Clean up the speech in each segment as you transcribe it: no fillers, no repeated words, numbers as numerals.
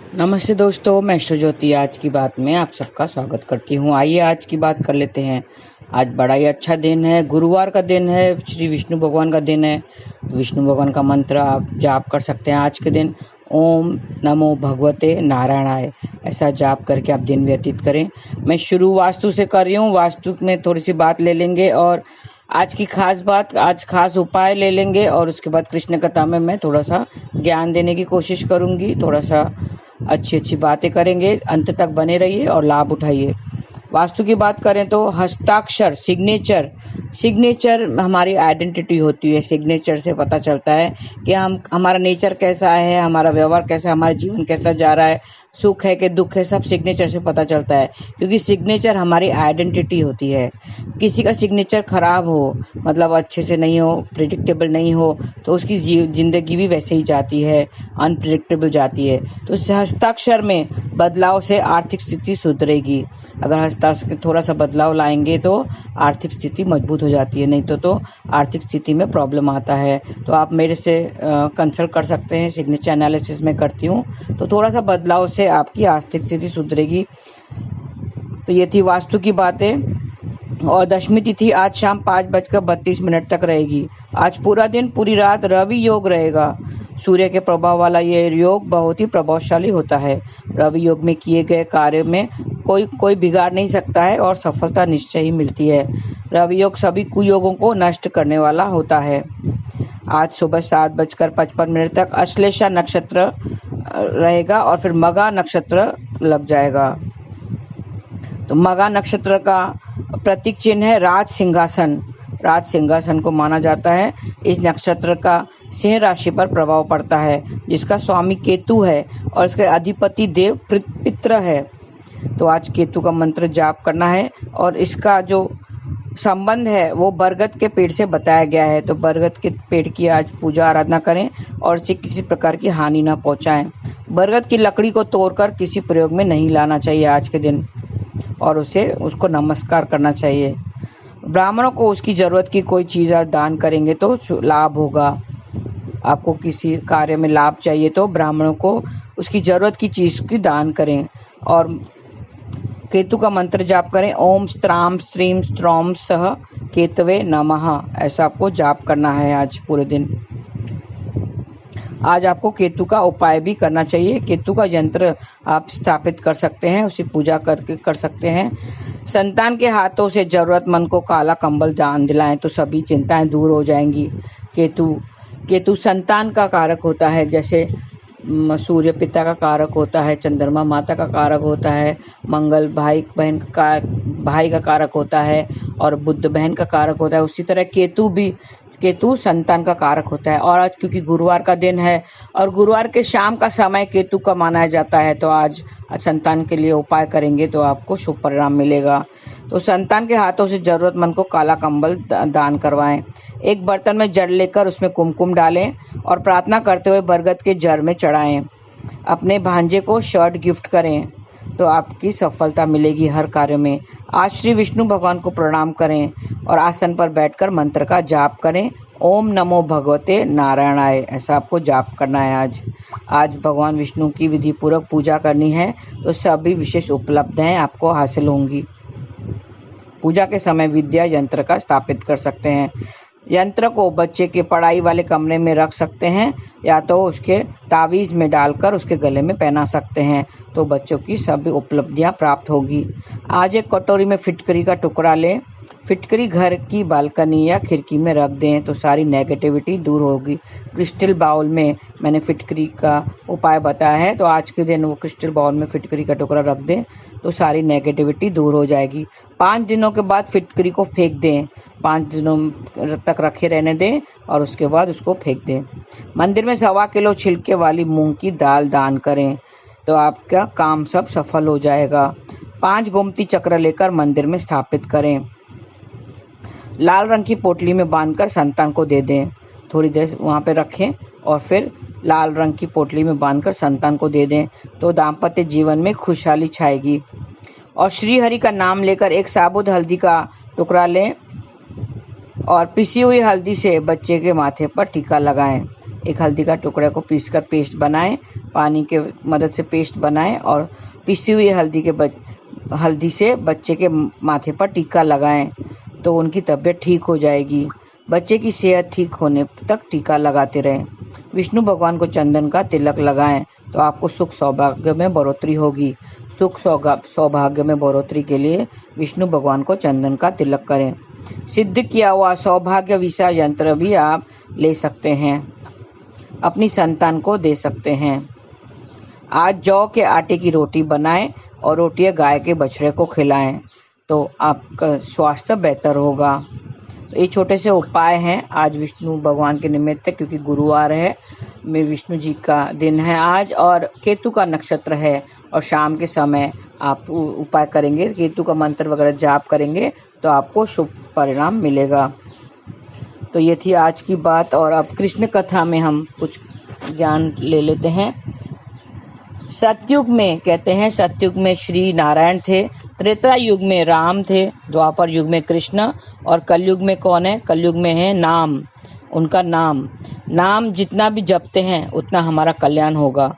नमस्ते दोस्तों, मैं एस्ट्रो ज्योति आज की बात में आप सबका स्वागत करती हूँ। आइए आज की बात कर लेते हैं। आज बड़ा ही अच्छा दिन है, गुरुवार का दिन है, श्री विष्णु भगवान का दिन है। विष्णु भगवान का मंत्र आप जाप कर सकते हैं आज के दिन। ओम नमो भगवते नारायणाय ऐसा जाप करके आप दिन व्यतीत करें। मैं शुरू वास्तु से कर रही हूँ। वास्तु में थोड़ी सी बात ले लेंगे और आज की खास बात, आज खास उपाय ले लेंगे और उसके बाद कृष्ण कथा में मैं थोड़ा सा ज्ञान देने की कोशिश करूँगी। थोड़ा सा अच्छी बातें करेंगे। अंत तक बने रहिए और लाभ उठाइए। वास्तु की बात करें तो हस्ताक्षर, सिग्नेचर हमारी आइडेंटिटी होती है। सिग्नेचर से पता चलता है कि हमारा नेचर कैसा है, हमारा व्यवहार कैसा है, हमारा जीवन कैसा जा रहा है, सुख है कि दुख है, सब सिग्नेचर से पता चलता है। क्योंकि सिग्नेचर हमारी आइडेंटिटी होती है। किसी का सिग्नेचर खराब हो, मतलब अच्छे से नहीं हो, प्रिडिक्टेबल नहीं हो, तो उसकी जिंदगी भी वैसे ही जाती है, अनप्रिडिक्टेबल जाती है। तो हस्ताक्षर में बदलाव से आर्थिक स्थिति सुधरेगी। अगर हस्ताक्षर थोड़ा सा बदलाव लाएंगे तो आर्थिक स्थिति मजबूत हो जाती है, नहीं तो आर्थिक स्थिति में प्रॉब्लम आता है। तो आप मेरे से कंसल्ट कर सकते हैं। सिग्नेचर एनालिसिस में करती हूँ, तो थोड़ा सा बदलाव से आपकी आर्थिक स्थिति सुधरेगी। तो ये थी वास्तु की बातें। और दशमी तिथि आज शाम 5:32 तक रहेगी। आज पूरा दिन पूरी रात रवि योग रहेगा। सूर्य के प्रभाव वाला ये योग बहुत ही प्रभावशाली होता है। रवि योग में किए गए कार्य में कोई बिगाड़ नहीं सकता है और सफलता निश्चय ही मिलती है। रवि योग सभी कुयोगों को नष्ट करने वाला होता है। आज सुबह 7:55 तक अश्लेषा नक्षत्र रहेगा और फिर मगा नक्षत्र लग जाएगा। तो मगा नक्षत्र का प्रतीक चिन्ह है राज सिंहासन को माना जाता है। इस नक्षत्र का सिंह राशि पर प्रभाव पड़ता है, जिसका स्वामी केतु है और इसके अधिपति देव पित्र है। तो आज केतु का मंत्र जाप करना है और इसका जो संबंध है वो बरगद के पेड़ से बताया गया है। तो बरगद के पेड़ की आज पूजा आराधना करें और इसे किसी प्रकार की हानि ना पहुंचाएं। बरगद की लकड़ी को तोड़कर किसी प्रयोग में नहीं लाना चाहिए आज के दिन, और उसको नमस्कार करना चाहिए। ब्राह्मणों को उसकी जरूरत की कोई चीज़ आज दान करेंगे तो लाभ होगा। आपको किसी कार्य में लाभ चाहिए तो ब्राह्मणों को उसकी जरूरत की चीज़ की दान करें। और केतु का मंत्र जाप करें। ओम स्त्राम स्त्रीम स्त्रौम सह केतवे नमः ऐसा आपको जाप करना है आज पूरे दिन। आज आपको केतु का उपाय भी करना चाहिए। केतु का यंत्र आप स्थापित कर सकते हैं, उसे पूजा करके कर सकते हैं। संतान के हाथों से जरूरतमंद को काला कंबल दान दिलाएं तो सभी चिंताएं दूर हो जाएंगी। केतु संतान का कारक होता है। जैसे सूर्य पिता का कारक होता है, चंद्रमा माता का कारक होता है, मंगल भाई का कारक होता है और बुध बहन का कारक होता है। उसी तरह केतु संतान का कारक होता है। और आज क्योंकि गुरुवार का दिन है और गुरुवार के शाम का समय केतु का माना जाता है, तो आज संतान के लिए उपाय करेंगे तो आपको शुभ परिणाम मिलेगा। तो संतान के हाथों से जरूरतमंद को काला कंबल दान करवाएं। एक बर्तन में जल लेकर उसमें कुमकुम डालें और प्रार्थना करते हुए बरगद के जड़ में चढ़ाएं। अपने भांजे को शर्ट गिफ्ट करें तो आपकी सफलता मिलेगी हर कार्य में। आज श्री विष्णु भगवान को प्रणाम करें और आसन पर बैठकर मंत्र का जाप करें। ओम नमो भगवते नारायणाय ऐसा आपको जाप करना है। आज भगवान विष्णु की विधि पूर्वक पूजा करनी है, तो सभी विशेष उपलब्ध हैं आपको हासिल होंगी। पूजा के समय विद्या यंत्र का स्थापित कर सकते हैं। यंत्र को बच्चे के पढ़ाई वाले कमरे में रख सकते हैं या तो उसके तावीज़ में डालकर उसके गले में पहना सकते हैं, तो बच्चों की सभी उपलब्धियां प्राप्त होगी। आज एक कटोरी में फिटकरी का टुकड़ा लें। फिटकरी घर की बालकनी या खिड़की में रख दें तो सारी नेगेटिविटी दूर होगी। क्रिस्टल बाउल में मैंने फिटकरी का उपाय बताया है, तो आज के दिन वो क्रिस्टल बाउल में फिटकरी का टुकड़ा रख दें तो सारी नेगेटिविटी दूर हो जाएगी। 5 दिनों के बाद फिटकरी को फेंक दें। 5 दिनों तक रखे रहने दें और उसके बाद उसको फेंक दें। मंदिर में 1.25 किलो छिलके वाली मूंग की दाल दान करें तो आपका काम सब सफल हो जाएगा। 5 गोमती चक्र लेकर मंदिर में स्थापित करें। लाल रंग की पोटली में बांधकर संतान को दे दें। थोड़ी देर वहाँ पे रखें और फिर लाल रंग की पोटली में बांधकर संतान को दे दें तो दाम्पत्य जीवन में खुशहाली छाएगी। और श्री हरि का नाम लेकर एक साबुत हल्दी का टुकड़ा लें और पिसी हुई हल्दी से बच्चे के माथे पर टीका लगाएं। एक हल्दी का टुकड़ा को पीसकर पेस्ट बनाएं, पानी के मदद से पेस्ट बनाएं और पिसी हुई हल्दी से बच्चे के माथे पर टीका लगाएं तो उनकी तबीयत ठीक हो जाएगी। बच्चे की सेहत ठीक होने तक टीका लगाते रहें। विष्णु भगवान को चंदन का तिलक लगाएं तो आपको सुख सौभाग्य में बढ़ोतरी होगी। सुख सौभाग्य में बढ़ोतरी के लिए विष्णु भगवान को चंदन का तिलक करें। सिद्ध किया हुआ सौभाग्य विषा यंत्र भी आप ले सकते हैं, अपनी संतान को दे सकते हैं। आज जौ के आटे की रोटी बनाएं और रोटियां गाय के बछड़े को खिलाएं तो आपका स्वास्थ्य बेहतर होगा। ये छोटे से उपाय हैं आज विष्णु भगवान के निमित्त, क्योंकि गुरुवार है, में विष्णु जी का दिन है आज और केतु का नक्षत्र है और शाम के समय आप उपाय करेंगे, केतु का मंत्र वगैरह जाप करेंगे तो आपको शुभ परिणाम मिलेगा। तो ये थी आज की बात। और अब कृष्ण कथा में हम कुछ ज्ञान ले लेते हैं। सतयुग में कहते हैं, सतयुग में श्री नारायण थे, त्रेता युग में राम थे, द्वापर युग में कृष्ण और कलयुग में कौन है? कलयुग में है नाम। उनका नाम जितना भी जपते हैं उतना हमारा कल्याण होगा।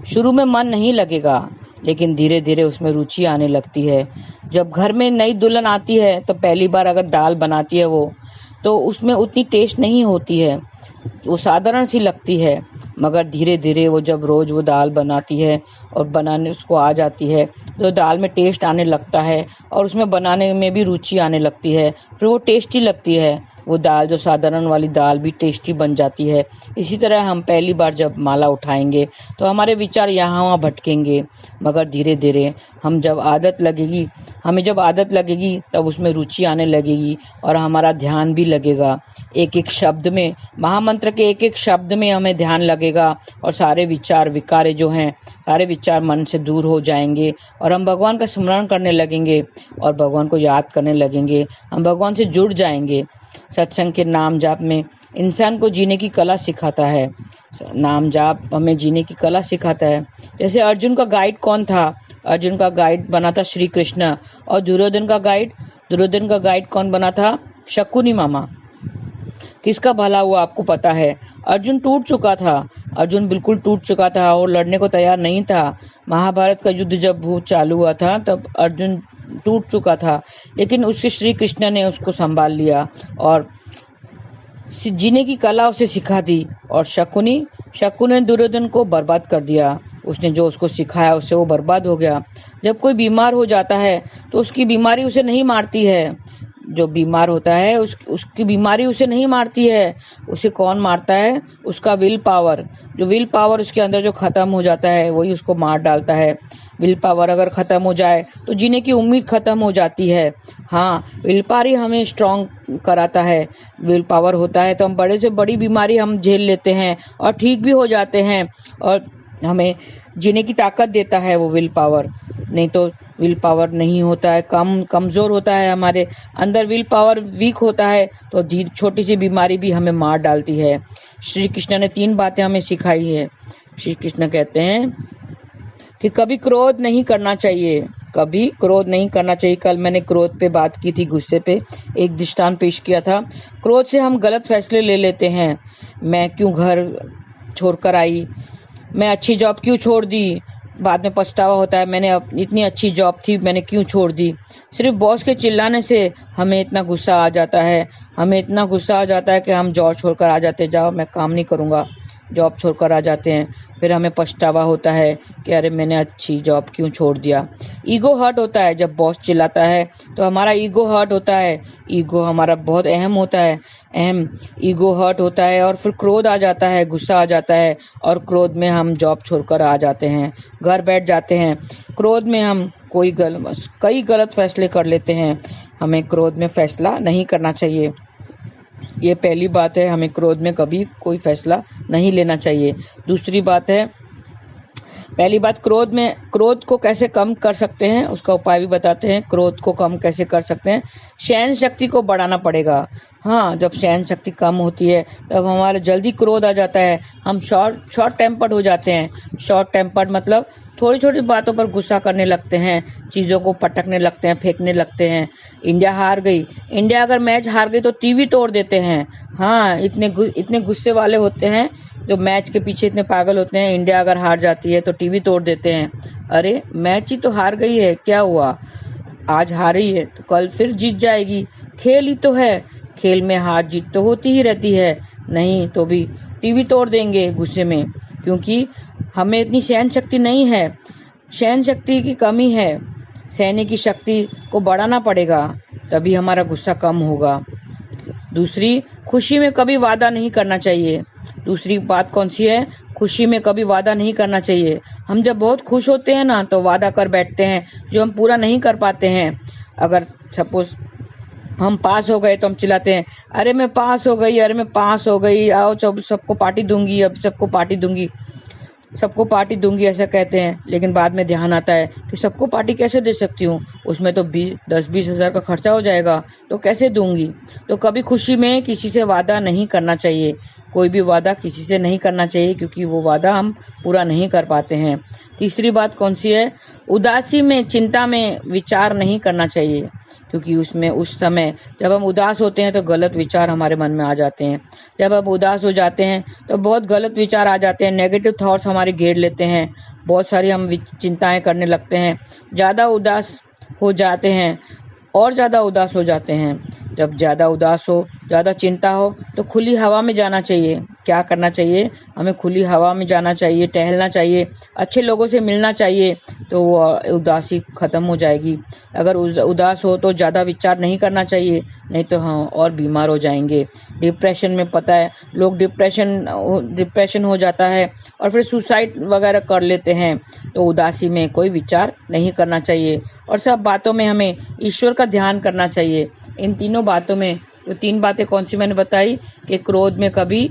शुरू में मन नहीं लगेगा लेकिन धीरे धीरे उसमें रुचि आने लगती है। जब घर में नई दुल्हन आती है तो पहली बार अगर दाल बनाती है वो, तो उसमें उतनी टेस्ट नहीं होती है, वो साधारण सी लगती है। मगर धीरे धीरे वो जब रोज वो दाल बनाती है और बनाने उसको आ जाती है तो दाल में टेस्ट आने लगता है और उसमें बनाने में भी रुचि आने लगती है, फिर वो टेस्टी लगती है। वो दाल जो साधारण वाली दाल भी टेस्टी बन जाती है। इसी तरह हम पहली बार जब माला उठाएंगे तो हमारे विचार यहाँ वहाँ भटकेंगे, मगर धीरे धीरे हमें जब आदत लगेगी तब उसमें रुचि आने लगेगी और हमारा ध्यान भी लगेगा। एक एक शब्द में, महामंत्र के एक एक शब्द में हमें ध्यान लगेगा और सारे विचार विकार जो हैं, सारे विचार मन से दूर हो जाएंगे और हम भगवान का स्मरण करने लगेंगे और भगवान को याद करने लगेंगे। हम भगवान से जुड़ जाएंगे। सत्संग के नाम जाप में इंसान को जीने की कला सिखाता है। नाम जाप हमें जीने की कला सिखाता है। जैसे अर्जुन का गाइड कौन था? अर्जुन का गाइड बना था श्री कृष्ण। और दुर्योधन का गाइड कौन बना था? शकुनी मामा। किसका भला हुआ आपको पता है? अर्जुन टूट चुका था, अर्जुन बिल्कुल टूट चुका था और लड़ने को तैयार नहीं था। महाभारत का युद्ध जब चालू हुआ था तब अर्जुन टूट चुका था, लेकिन उसके श्री कृष्ण ने उसको संभाल लिया और जीने की कला उसे सिखा दी। और शकुनी ने दुर्योधन को बर्बाद कर दिया। उसने जो उसको सिखाया उससे वो बर्बाद हो गया। जब कोई बीमार हो जाता है तो उसकी बीमारी उसे नहीं मारती है। जो बीमार होता है उसकी बीमारी उसे नहीं मारती है। उसे कौन मारता है? उसका विल पावर। जो विल पावर उसके अंदर जो खत्म हो जाता है वही उसको मार डालता है। विल पावर अगर खत्म हो जाए तो जीने की उम्मीद खत्म हो जाती है। हाँ, विल पावर ही हमें स्ट्रॉन्ग कराता है। विल पावर होता है तो हम बड़े से बड़ी बीमारी हम झेल लेते हैं और ठीक भी हो जाते हैं और हमें जीने की ताकत देता है वो विल पावर। नहीं तो विल पावर नहीं होता है, कमजोर होता है, हमारे अंदर विल पावर वीक होता है तो छोटी सी बीमारी भी हमें मार डालती है। श्री कृष्ण ने 3 बातें हमें सिखाई है। श्री कृष्ण कहते हैं कि कभी क्रोध नहीं करना चाहिए, कभी क्रोध नहीं करना चाहिए। कल मैंने क्रोध पे बात की थी, गुस्से पे एक दृष्टांत पेश किया था। क्रोध से हम गलत फैसले ले लेते हैं। मैं क्यों घर छोड़कर आई, मैं अच्छी जॉब क्यों छोड़ दी, बाद में पछतावा होता है मैंने इतनी अच्छी जॉब थी मैंने क्यों छोड़ दी। सिर्फ बॉस के चिल्लाने से हमें इतना गुस्सा आ जाता है, कि हम जॉब छोड़कर आ जाते, जाओ मैं काम नहीं करूँगा, जॉब छोड़कर आ जाते हैं। फिर हमें पछतावा होता है कि अरे मैंने अच्छी जॉब क्यों छोड़ दिया। ईगो हर्ट होता है जब बॉस चिल्लाता है तो हमारा ईगो हर्ट होता है। ईगो हमारा बहुत अहम होता है, ईगो हर्ट होता है और फिर क्रोध आ जाता है, गुस्सा आ जाता है और क्रोध में हम जॉब छोड़कर आ जाते हैं, घर बैठ जाते हैं। क्रोध में हम कई गलत फैसले कर लेते हैं। हमें क्रोध में फैसला नहीं करना चाहिए। ये पहली बात है, हमें क्रोध में कभी कोई फैसला नहीं लेना चाहिए। दूसरी बात है, पहली बात क्रोध को कैसे कम कर सकते हैं उसका उपाय भी बताते हैं। क्रोध को कम कैसे कर सकते हैं? सहन शक्ति को बढ़ाना पड़ेगा। हाँ, जब सहन शक्ति कम होती है तब हमारा जल्दी क्रोध आ जाता है, हम शॉर्ट टेम्पर्ड हो जाते हैं। शॉर्ट टेम्पर्ड मतलब थोड़ी छोटी बातों पर गुस्सा करने लगते हैं, चीज़ों को पटकने लगते हैं, फेंकने लगते हैं। इंडिया हार गई, इंडिया अगर मैच हार गई तो टीवी तोड़ देते हैं। हाँ, इतने गुस्से वाले होते हैं जो मैच के पीछे इतने पागल होते हैं। इंडिया अगर हार जाती है तो टीवी तोड़ देते हैं। अरे मैच ही तो हार गई है, क्या हुआ? आज हारी है तो कल फिर जीत जाएगी। खेल ही तो है, खेल में हार जीत तो होती ही रहती है। नहीं तो भी टीवी तोड़ देंगे गुस्से में, क्योंकि हमें इतनी सहन शक्ति नहीं है। सहन शक्ति की कमी है। सहने की शक्ति को बढ़ाना पड़ेगा, तभी हमारा गुस्सा कम होगा। दूसरी, खुशी में कभी वादा नहीं करना चाहिए। दूसरी बात कौन सी है? खुशी में कभी वादा नहीं करना चाहिए। हम जब बहुत खुश होते हैं ना तो वादा कर बैठते हैं जो हम पूरा नहीं कर पाते हैं। अगर सपोज हम पास हो गए तो हम चिल्लाते हैं, अरे मैं पास हो गई, अरे मैं पास हो गई, आओ सबको पार्टी दूंगी, अब सबको पार्टी दूंगी, सबको पार्टी दूंगी, ऐसा कहते हैं। लेकिन बाद में ध्यान आता है कि सबको पार्टी कैसे दे सकती हूँ, उसमें तो 10-20 हज़ार का खर्चा हो जाएगा, तो कैसे दूंगी। तो कभी खुशी में किसी से वादा नहीं करना चाहिए। कोई भी वादा किसी से नहीं करना चाहिए, क्योंकि वो वादा हम पूरा नहीं कर पाते हैं। तीसरी बात कौन सी है? उदासी में, चिंता में विचार नहीं करना चाहिए, क्योंकि उसमें उस समय जब हम उदास होते हैं तो गलत विचार हमारे मन में आ जाते हैं। जब हम उदास हो जाते हैं तो बहुत गलत विचार आ जाते हैं, नेगेटिव थॉट्स हमारे घेर लेते हैं, बहुत सारी हम चिंताएं करने लगते हैं, ज़्यादा उदास हो जाते हैं और ज़्यादा उदास हो जाते हैं। जब ज़्यादा उदास हो, ज़्यादा चिंता हो तो खुली हवा में जाना चाहिए। क्या करना चाहिए? हमें खुली हवा में जाना चाहिए, टहलना चाहिए, अच्छे लोगों से मिलना चाहिए, तो वो उदासी खत्म हो जाएगी। अगर उदास हो तो ज़्यादा विचार नहीं करना चाहिए, नहीं तो हाँ और बीमार हो जाएंगे। डिप्रेशन में पता है लोग डिप्रेशन हो जाता है और फिर सुसाइड वगैरह कर लेते हैं। तो उदासी में कोई विचार नहीं करना चाहिए और सब बातों में हमें ईश्वर का ध्यान करना चाहिए। इन तीनों बातों में, तो 3 बातें कौन सी मैंने बताई कि क्रोध में कभी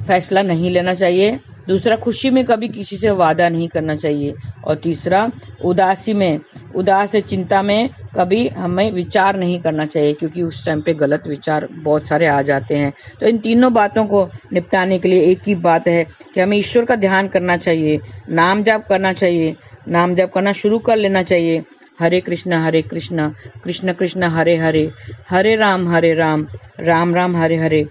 फैसला नहीं लेना चाहिए, दूसरा खुशी में कभी किसी से वादा नहीं करना चाहिए, और तीसरा उदास चिंता में कभी हमें विचार नहीं करना चाहिए, क्योंकि उस टाइम पे गलत विचार बहुत सारे आ जाते हैं। तो इन तीनों बातों को निपटाने के लिए एक ही बात है कि हमें ईश्वर का ध्यान करना चाहिए, नाम जाप करना चाहिए, नाम जाप करना शुरू कर लेना चाहिए। हरे कृष्णा कृष्ण कृष्ण हरे हरे, हरे राम राम राम हरे हरे।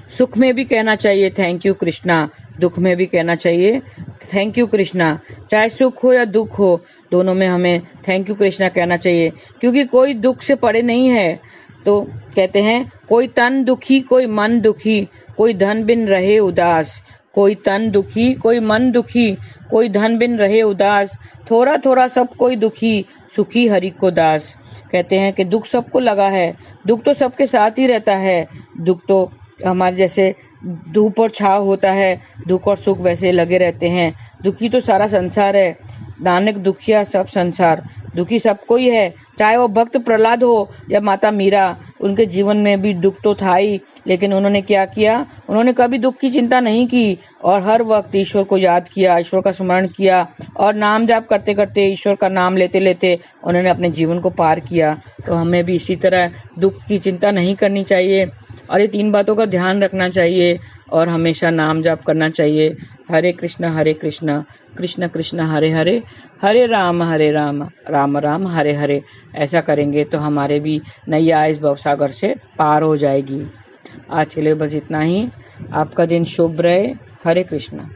सुख में भी कहना चाहिए थैंक यू कृष्णा, दुख में भी कहना चाहिए थैंक यू कृष्णा। चाहे सुख हो या दुख हो, दोनों में हमें थैंक यू कृष्णा कहना चाहिए, क्योंकि कोई दुख से परे नहीं है। तो कहते हैं, कोई तन दुखी कोई मन दुखी, कोई धन बिन रहे उदास। कोई तन दुखी कोई मन दुखी, कोई धन बिन रहे उदास। थोड़ा थोड़ा सब कोई दुखी, सुखी हरि को दास। कहते हैं कि दुख सबको लगा है, दुख तो सबके साथ ही रहता है। दुख तो हमारे जैसे धूप और छाव होता है, दुख और सुख वैसे लगे रहते हैं। दुखी तो सारा संसार है, नानक दुखिया सब संसार। दुखी सबको ही है, चाहे वो भक्त प्रहलाद हो या माता मीरा, उनके जीवन में भी दुख तो था ही, लेकिन उन्होंने क्या किया? उन्होंने कभी दुख की चिंता नहीं की और हर वक्त ईश्वर को याद किया, ईश्वर का स्मरण किया और नाम जाप करते करते, ईश्वर का नाम लेते लेते उन्होंने अपने जीवन को पार किया। तो हमें भी इसी तरह दुख की चिंता नहीं करनी चाहिए और ये 3 बातों का ध्यान रखना चाहिए और हमेशा नाम जाप करना चाहिए। हरे कृष्ण कृष्ण कृष्ण हरे हरे, हरे राम राम राम हरे हरे। ऐसा करेंगे तो हमारे भी नैया इस भवसागर से पार हो जाएगी। आज के लिए बस इतना ही। आपका दिन शुभ रहे। हरे कृष्ण।